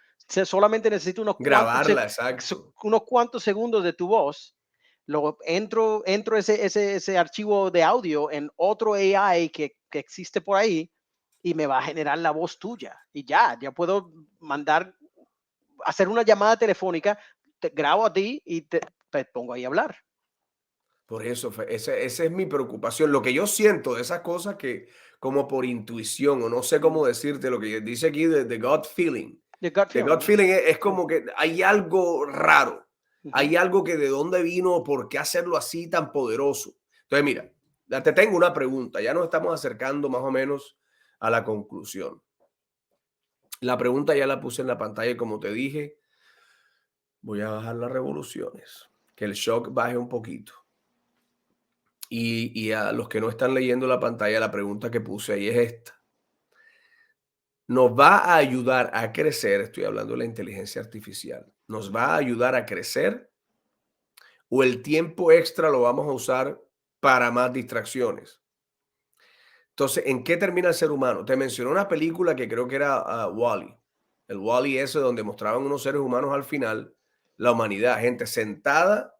solamente necesito Grabarla, exacto. unos cuantos segundos de tu voz, entro ese archivo de audio en otro AI que existe por ahí y me va a generar la voz tuya. Y ya puedo hacer una llamada telefónica, te grabo a ti y te pongo ahí a hablar. Por eso, esa es mi preocupación. Lo que yo siento de esas cosas que como por intuición, o no sé Mm. cómo decirte, lo que dice aquí de gut feeling. The gut The gut feeling. feeling es Sí. como que hay algo raro. Ujú. Hay algo que de dónde vino, por qué hacerlo así tan poderoso. Entonces, mira, ya te tengo una pregunta. Ya nos estamos acercando más o menos a la conclusión. La pregunta ya la puse en la pantalla y como te dije, voy a bajar las revoluciones, que el shock baje un poquito. Y a los que no están leyendo la pantalla, la pregunta que puse ahí es esta. nos va a ayudar a crecer, estoy hablando de la inteligencia artificial, nos va a ayudar a crecer o el tiempo extra lo vamos a usar para más distracciones. Entonces, ¿en qué termina el ser humano? Te mencioné una película que creo que era Wall-E, el Wall-E ese donde mostraban unos seres humanos al final, la humanidad, gente sentada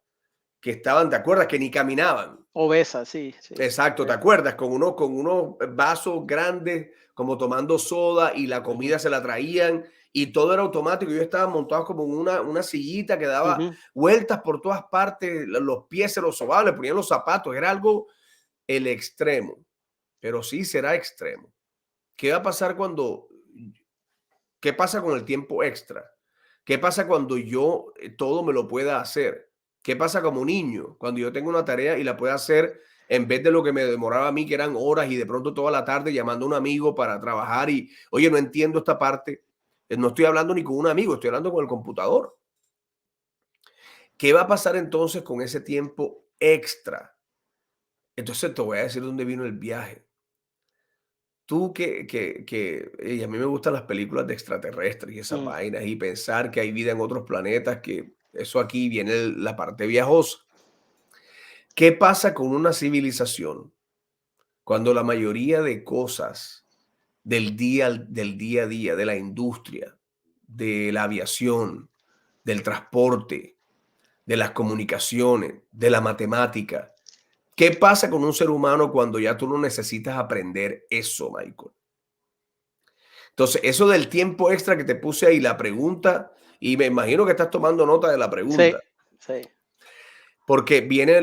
que estaban, ¿te acuerdas? Que ni caminaban. Obesa, sí, sí. Exacto, ¿te Obesa. acuerdas? Con unos vasos grandes, como tomando soda y la Ujú, comida se la traían y todo era automático. Ellos estaban montados como en una sillita que daba ujú, vueltas por todas partes, los pies se los sobaban, le ponían los zapatos, era algo el extremo, pero sí será extremo. ¿Qué va a pasar qué pasa con el tiempo extra? ¿Qué pasa cuando yo todo me lo pueda hacer? ¿Qué pasa como niño? Cuando yo tengo una tarea y la pueda hacer en vez de lo que me demoraba a mí, que eran horas y de pronto toda la tarde llamando a un amigo para trabajar y, oye, no entiendo esta parte. No estoy hablando ni con un amigo, estoy hablando con el computador. ¿Qué va a pasar entonces con ese tiempo extra? Entonces te voy a decir dónde vino el viaje. Tú y a mí me gustan las películas de extraterrestres y esas mm, vainas y pensar que hay vida en otros planetas, que eso aquí viene la parte viajosa. ¿Qué pasa con una civilización cuando la mayoría de cosas del día a día, de la industria, de la aviación, del transporte, de las comunicaciones, de la matemática? ¿Qué pasa con un ser humano cuando ya tú no necesitas aprender eso, Michael? Entonces, eso del tiempo extra que te puse ahí, la pregunta, y me imagino que estás tomando nota de la sí, pregunta, sí. porque viene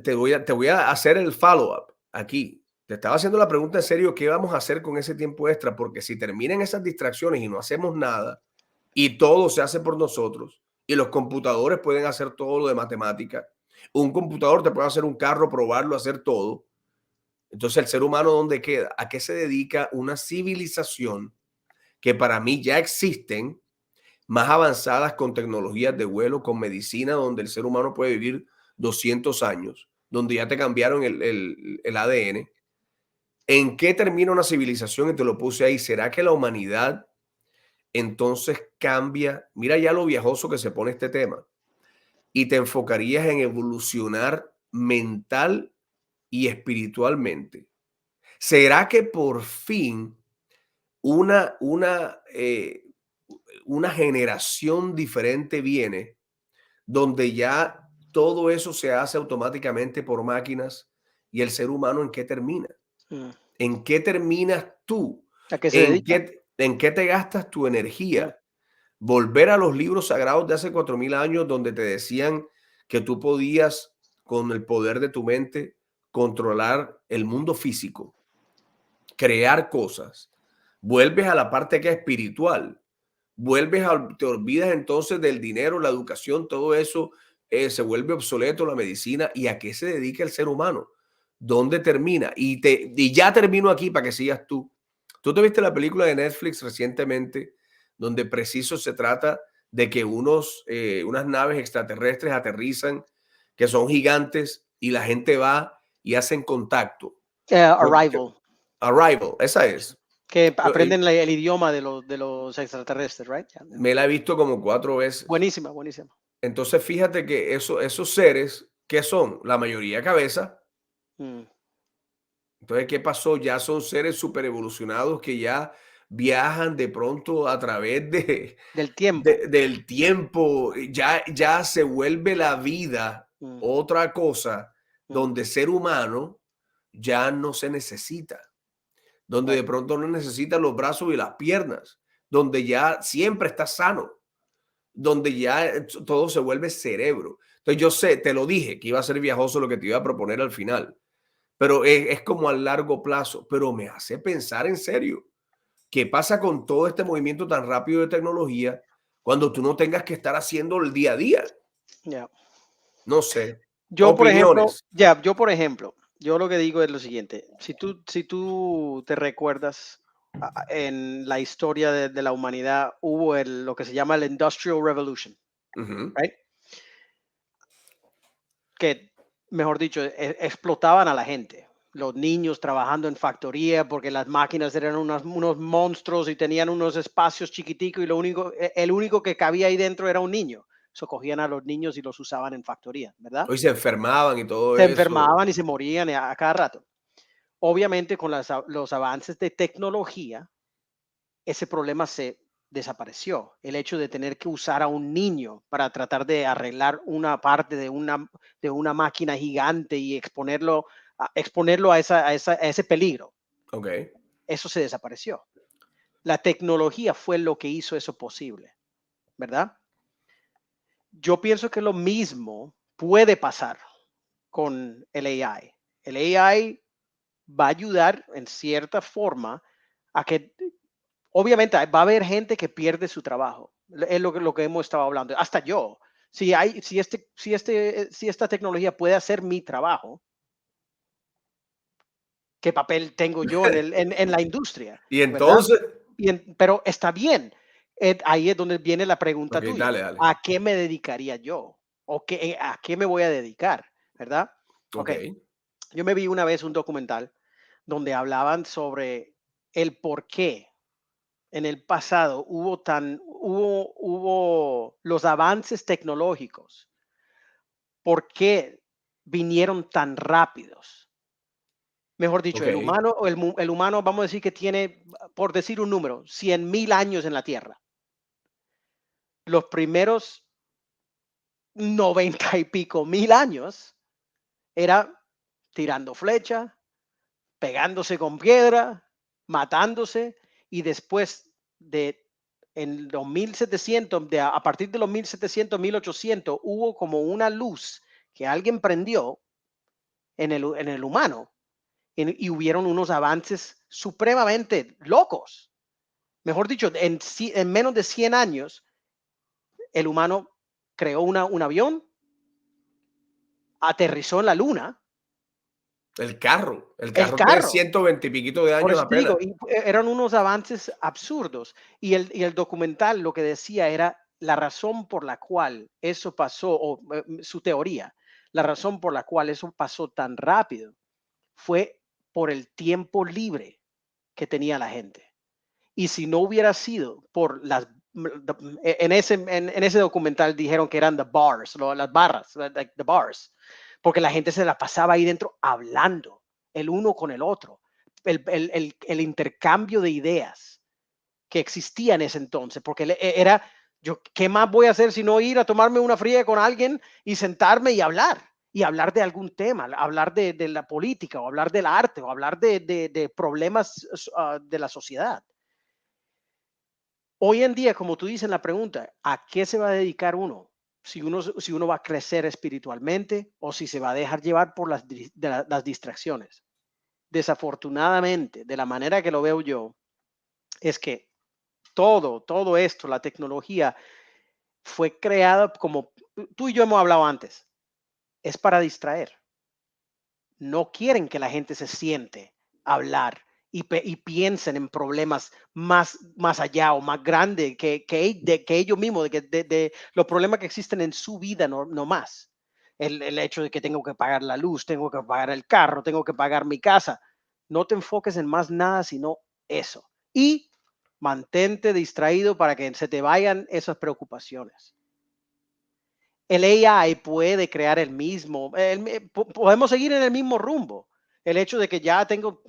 te voy a hacer el follow-up aquí. Te estaba haciendo la pregunta en serio, ¿qué vamos a hacer con ese tiempo extra? Porque si terminan esas distracciones y no hacemos nada, y todo se hace por nosotros, y los computadores pueden hacer todo lo de matemática, un computador te puede hacer un carro, probarlo, hacer todo. Entonces, el ser humano, ¿dónde queda? ¿A qué se dedica una civilización que para mí ya existen, más avanzadas con tecnologías de vuelo, con medicina, donde el ser humano puede vivir 200 años, donde ya te cambiaron el ADN? ¿En qué termina una civilización? Y te lo puse ahí. ¿Será que la humanidad entonces cambia? Mira ya lo viajoso que se pone este tema. Y te enfocarías en evolucionar mental y espiritualmente. ¿Será que por fin una, una, eh, una generación diferente viene donde ya todo eso se hace automáticamente por máquinas y el ser humano en qué termina? Mm. ¿En qué terminas tú? ¿A qué se dedica? En qué te gastas tu Mm, energía? Volver a los libros sagrados de hace 4000 años donde te decían que tú podías con el poder de tu mente controlar el mundo físico, crear cosas. Vuelves a la parte que es espiritual. Te olvidas entonces del dinero, la educación, todo eso se vuelve obsoleto, la medicina. ¿Y a qué se dedica el ser humano? ¿Dónde termina? Y ya termino aquí para que sigas tú. Tú te viste la película de Netflix recientemente, donde preciso se trata de que unas naves extraterrestres aterrizan, que son gigantes, y la gente va y hacen contacto. Arrival, Arrival, esa es. que El- aprenden el idioma de los extraterrestres, right? Yeah, yeah. Me la he visto como 4 veces. Buenísima, buenísima. Entonces, fíjate que esos seres, ¿qué son? La mayoría cabeza. Mm. Entonces, ¿qué pasó? Ya son seres super evolucionados que ya viajan de pronto a través Del tiempo. del tiempo. Ya se vuelve la vida Mm, otra cosa mm, donde ser humano ya no se necesita, donde right. de pronto no necesita los brazos y las piernas, donde ya siempre está sano, donde ya todo se vuelve cerebro. Entonces yo sé, te lo dije, que iba a ser viajoso lo que te iba a proponer al final, pero es como a largo plazo, pero me hace pensar en serio. ¿Qué pasa con todo este movimiento tan rápido de tecnología cuando tú no tengas que estar haciendo el día a día? Yeah. No sé. Yo, por ejemplo, Opiniones. yo lo que digo es lo siguiente. Si tú te recuerdas en la historia de la humanidad, hubo lo que se llama el Industrial Revolution, Ujú, right? Que, mejor dicho, explotaban a la gente. los niños trabajando en factoría porque las máquinas eran unos monstruos y tenían unos espacios chiquiticos y el único que cabía ahí dentro era un niño. So, cogían a los niños y los usaban en factoría, ¿verdad? Hoy se enfermaban y todo Se eso. enfermaban y se morían a cada rato. Obviamente, con los avances de tecnología, ese problema se desapareció. El hecho de tener que usar a un niño para tratar de arreglar una parte de una máquina gigante y exponerlo a ese peligro, Ok, eso se desapareció. La tecnología fue lo que hizo eso posible, ¿verdad? Yo pienso que lo mismo puede pasar con el AI. El AI va a ayudar en cierta forma a que, obviamente, va a haber gente que pierde su trabajo. Es lo que hemos estado hablando. Hasta yo. Si esta tecnología puede hacer mi trabajo, ¿qué papel tengo yo en la industria? y ¿Verdad? entonces, Pero está bien. Ahí es donde viene la pregunta ok, tuya. dale, dale. ¿A qué me dedicaría yo? ¿A qué me voy a dedicar? ¿Verdad? Ok, Ok. Yo me vi una vez un documental donde hablaban sobre el por qué en el pasado hubo los avances tecnológicos, por qué vinieron tan rápidos. Mejor dicho, ok, el humano, vamos a decir que tiene, por decir un número, 100,000 años en la Tierra. Los primeros 90 y pico mil años era tirando flecha, pegándose con piedra, matándose, y después de en los 1700, a partir de los 1700, 1800, hubo como una luz que alguien prendió en el humano y hubieron unos avances supremamente locos. Mejor dicho, en menos de 100 años, el humano creó un avión, aterrizó en la luna, el el carro tiene carro. 120 y piquito de Por años eso te digo, apenas. eran unos avances absurdos. Y el documental lo que decía era la razón por la cual eso pasó, o su teoría, la razón por la cual eso pasó tan rápido fue por el tiempo libre que tenía la gente. Y si no hubiera sido por en ese documental dijeron que eran the bars, las barras, like the bars, porque la gente se la pasaba ahí dentro hablando el uno con el otro, el intercambio de ideas que existía en ese entonces, porque era, yo, ¿qué más voy a hacer si no ir a tomarme una fría con alguien y sentarme y hablar de algún tema, hablar de la política o hablar del arte o hablar de problemas de la sociedad? Hoy en día, como tú dices en la pregunta, ¿a qué se va a dedicar uno? Si uno va a crecer espiritualmente o si se va a dejar llevar por las distracciones. Desafortunadamente, de la manera que lo veo yo, es que todo esto, la tecnología, fue creada como tú y yo hemos hablado antes, es para distraer. No quieren que la gente se siente a hablar y piensen en problemas más allá o más grandes que ellos mismos, de los problemas que existen en su vida, no más. El hecho de que tengo que pagar la luz, tengo que pagar el carro, tengo que pagar mi casa. No te enfoques en más nada, sino eso. Y mantente distraído para que se te vayan esas preocupaciones. El AI puede crear podemos seguir en el mismo rumbo. El hecho de que ya tengo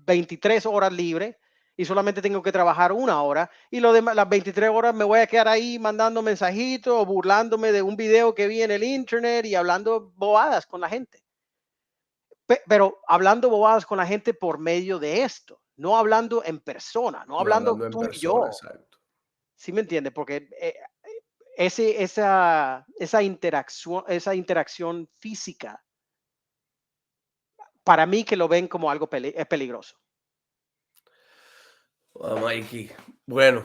23 horas libres y solamente tengo que trabajar una hora y las 23 horas me voy a quedar ahí mandando mensajitos o burlándome de un video que vi en el internet y hablando bobadas con la gente. Pero hablando bobadas con la gente por medio de esto, no hablando en persona, no No hablando hablando en tú y persona, yo. exacto. ¿Sí me entiendes? Porque esa interacción física, para mí que lo ven como algo peligroso. Ah, Mikey. Bueno,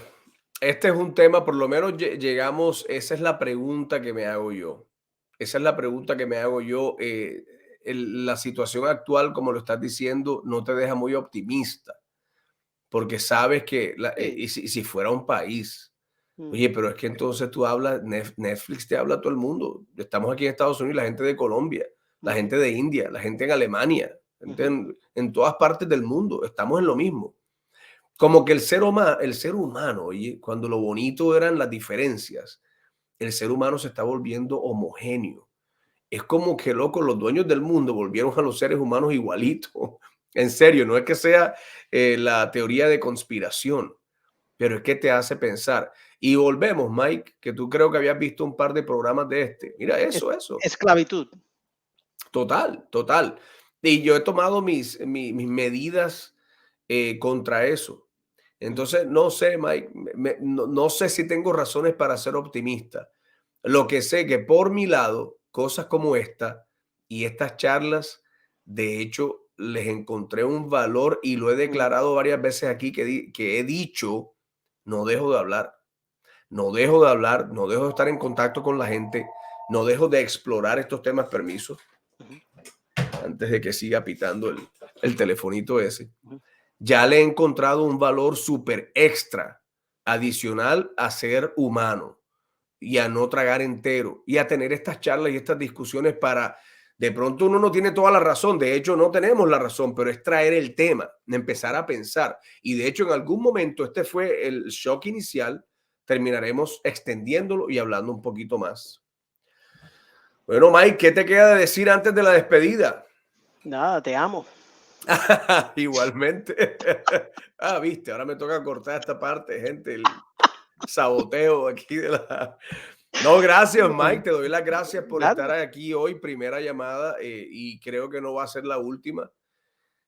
este es un tema, por lo menos llegamos, esa es la pregunta que me hago yo. Esa es la pregunta que me hago yo. La situación actual, como lo estás diciendo, no te deja muy optimista, porque sabes que, Sí. y si fuera un país, Mm, oye, pero es que entonces tú hablas, Netflix te habla a todo el mundo. Estamos aquí en Estados Unidos, la gente de Colombia, la ujú. gente de India, la gente en Alemania. En todas partes del mundo estamos en lo mismo. Como que el ser humano, oye, cuando lo bonito eran las diferencias, el ser humano se está volviendo homogéneo. Es como que, loco, los dueños del mundo volvieron a los seres humanos igualitos. En serio, no es que sea la teoría de conspiración, pero es que te hace pensar. Y volvemos, Mike, que tú creo que habías visto un par de programas de este. Mira eso. Esclavitud. Total, total. Y yo he tomado mis medidas contra eso. Entonces, no sé, Mike, no sé si tengo razones para ser optimista. Lo que sé que por mi lado, cosas como esta y estas charlas, de hecho, les encontré un valor y lo he declarado varias veces aquí que he dicho, no dejo de hablar, no dejo de hablar, no dejo de estar en contacto con la gente, no dejo de explorar estos temas, permisos, antes de que siga pitando el telefonito ese. Ya le he encontrado un valor súper extra, adicional a ser humano y a no tragar entero y a tener estas charlas y estas discusiones para, de pronto uno no tiene toda la razón, de hecho no tenemos la razón, pero es traer el tema, empezar a pensar. Y de hecho en algún momento, este fue el shock inicial, terminaremos extendiéndolo y hablando un poquito más. Bueno, Mike, ¿qué te queda de decir antes de la despedida? Nada, te amo. Igualmente. Viste, ahora me toca cortar esta parte, gente, el saboteo aquí de la... No, gracias, Mike. Te doy las gracias por estar aquí hoy. Primera llamada y creo que no va a ser la última.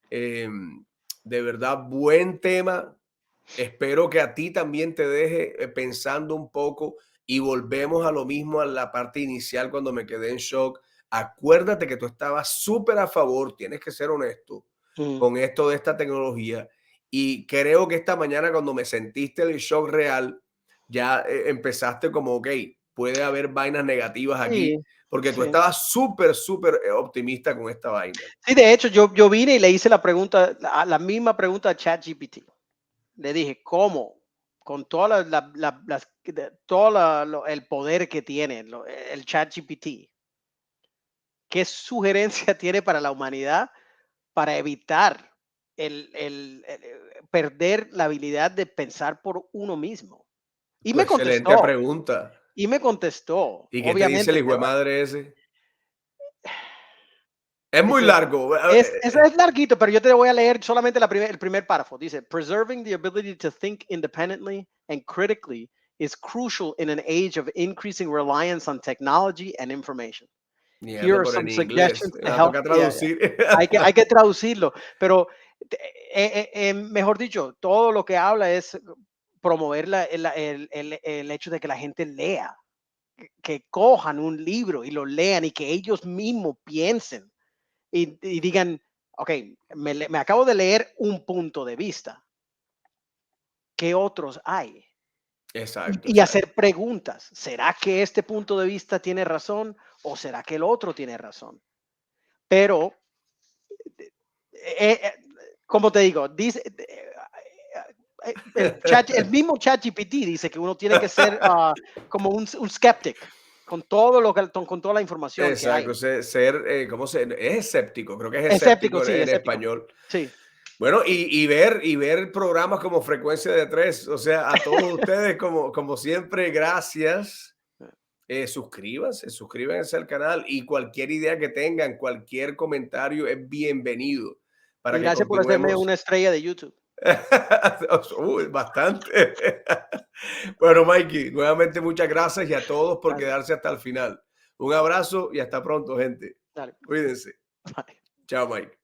De verdad, buen tema. Espero que a ti también te deje pensando un poco y volvemos a lo mismo a la parte inicial cuando me quedé en shock. Acuérdate que tú estabas súper a favor, tienes que ser honesto con esto de esta tecnología y creo que esta mañana cuando me sentiste el shock real, ya empezaste como, ok, puede haber vainas negativas aquí, porque tú estabas súper optimista con esta vaina. Sí, de hecho, yo vine y le hice la pregunta, la misma pregunta a ChatGPT. Le dije, ¿cómo? Con todo el poder que tiene el ChatGPT, ¿qué sugerencia tiene para la humanidad para evitar perder la habilidad de pensar por uno mismo? Y me Excelente contestó. pregunta. Y me contestó, ¿Y qué te dice obviamente. el hijo de madre ese? Es muy Dice, largo. es larguito, pero yo te voy a leer solamente el primer párrafo. Dice, preserving the ability to think independently and critically is crucial in an age of increasing reliance on technology and information. Here Mierda, are pero some en inglés. suggestions Me to va a help. tocar traducir. Hay que traducirlo, pero mejor dicho, todo lo que habla es promover el hecho de que la gente lea, que cojan un libro y lo lean y que ellos mismos piensen y digan, ok, me acabo de leer un punto de vista, ¿qué otros hay? Exacto, Y exacto. hacer preguntas, ¿será que este punto de vista tiene razón o será que el otro tiene razón? Pero, como te digo, dice, el mismo ChatGPT dice que uno tiene que ser como un skeptic con con toda la información que hay. Exacto. ¿Cómo se? Es escéptico, creo que es Escéptico, escéptico sí, en escéptico. español. Sí. Bueno, y ver programas como Frecuencia de Tres. O sea, a todos ustedes, como siempre, gracias. Suscríbanse al canal y cualquier idea que tengan, cualquier comentario es bienvenido Y para que gracias por hacerme continuemos. una estrella de YouTube. Bastante. Bueno, Mikey, nuevamente muchas gracias y a todos por Gracias. quedarse hasta el final. Un abrazo y hasta pronto, gente. Dale. Cuídense. Bye. Chao, Mike.